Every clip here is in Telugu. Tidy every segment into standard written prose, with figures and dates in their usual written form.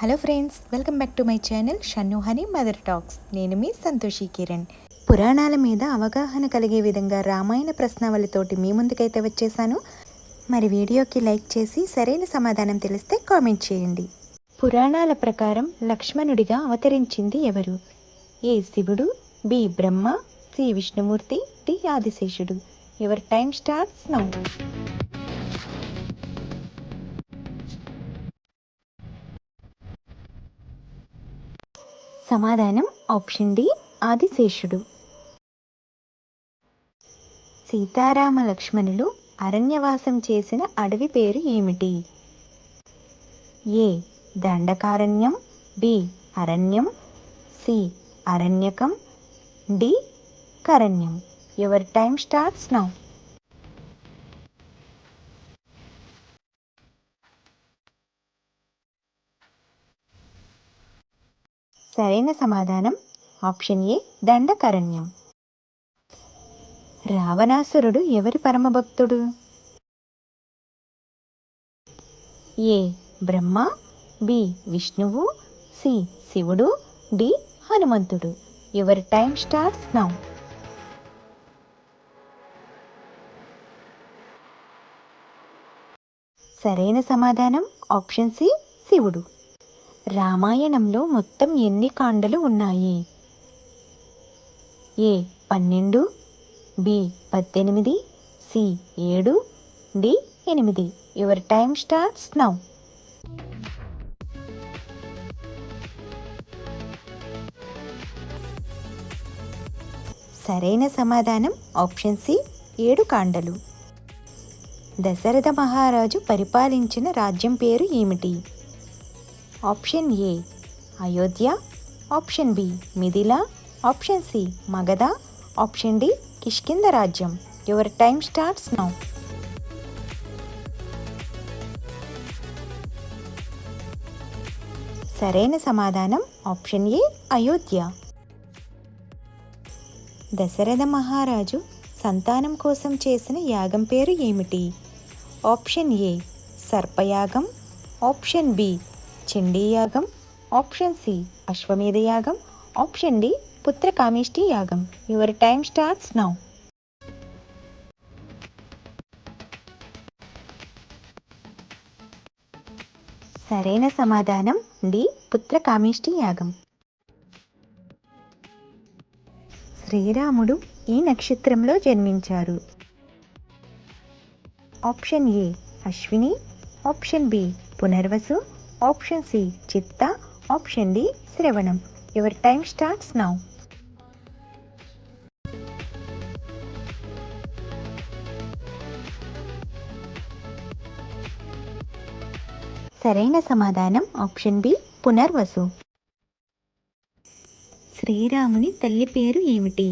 Hello friends, welcome back to my channel Shannu honey mother talks. నేను మీ సంతోషి కిరణ్. పురాణాల మీద అవగాహన కలిగే విధంగా రామాయణ ప్రశ్నావళితోటి మీ ముందుకైతే వచ్చేసాను. మరి వీడియోకి లైక్ చేసి సరైన సమాధానం తెలిస్తే కామెంట్ చేయండి. పురాణాల ప్రకారం లక్ష్మణుడిగా అవతరించింది ఎవరు? ఏ శివుడు, B Brahma, C Vishnumurthy, D ఆదిశేషుడు. Your time starts now. సమాధానం ఆప్షన్ డి, ఆదిశేషుడు. సీతారామ లక్ష్మణులు అరణ్యవాసం చేసిన అడవి పేరు ఏమిటి? ఏ దండకారణ్యం, బి అరణ్యం, సి అరణ్యకం, డి కరణ్యం. Your time starts now. సరైన సమాధానం ఆప్షన్ ఏ దండకారణ్యం. రావణాసురుడు ఎవరి పరమభక్తుడు? ఏ బ్రహ్మ, బి విష్ణువు, సి శివుడు, డి హనుమంతుడు. Your time starts now. సరైన సమాధానం ఆప్షన్ సి శివుడు. రామాయణంలో మొత్తం ఎన్ని కాండలు ఉన్నాయి? A 12, B 18, C 7, D 8. Your time starts now. సరైన సమాధానం ఆప్షన్ సి 7 కాండలు. దశరథ మహారాజు పరిపాలించిన రాజ్యం పేరు ఏమిటి? Option A Ayodhya, option B Mithila, option C Magadha, option D Kishkinda రాజ్యం. Your time starts now. సరైన సమాధానం ఆప్షన్ ఏ అయోధ్య. దశరథ మహారాజు సంతానం కోసం చేసిన యాగం పేరు ఏమిటి? ఆప్షన్ ఏ సర్పయాగం, ఆప్షన్ బి చండీయాగం, ఆప్షన్ సి అశ్వమేధ యాగం, ఆప్షన్ డి పుత్రకామేష్టి యాగం. Your time starts now. సరైన సమాధానం డి పుత్రకామేష్టి యాగం. శ్రీరాముడు ఈ నక్షత్రంలో జన్మించారు? Option A Ashwini, option B Punarvasu, option C Chitta, option D శ్రవణం. Your time starts now. సరైన సమాధానం ఆప్షన్ బి పునర్వసు. శ్రీరాముని తల్లి పేరు ఏమిటి?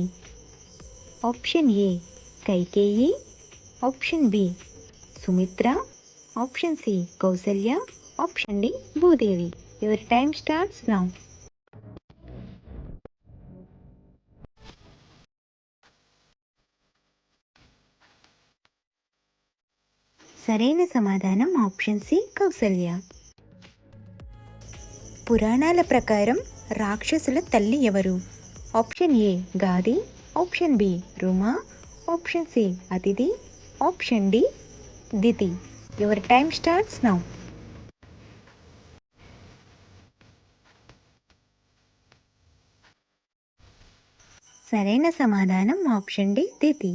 Option A Kaikeyi, option B Sumitra, option C Kausalya, option D Bhudevi. Your time starts now. సరైన సమాధానం ఆప్షన్ సి కౌసల్య. పురాణాల ప్రకారం రాక్షసుల తల్లి ఎవరు? Option A Gadhi, option B Ruma, option C Aditi, option D Diti. Your time starts now. సరైన సమాధానం ఆప్షన్ డి దితి.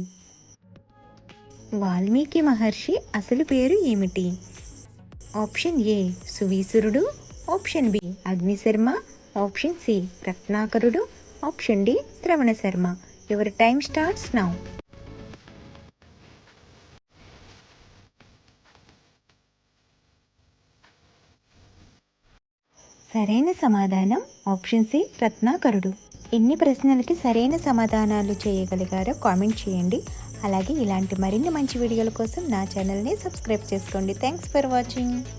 వాల్మీకి మహర్షి అసలు పేరు ఏమిటి? ఆప్షన్ ఏ సువీసురుడు, option B Agnisharma, option C రత్నాకరుడు, option D Shravana Sharma. Your time starts now. సరైన సమాధానం ఆప్షన్ సి రత్నాకరుడు. ఎన్ని ప్రశ్నలకి సరైన సమాధానాలు చేయగలిగారో కామెంట్ చేయండి. అలాగే ఇలాంటి మరిన్ని మంచి వీడియోల కోసం నా ఛానల్ని సబ్స్క్రైబ్ చేసుకోండి. Thanks for watching.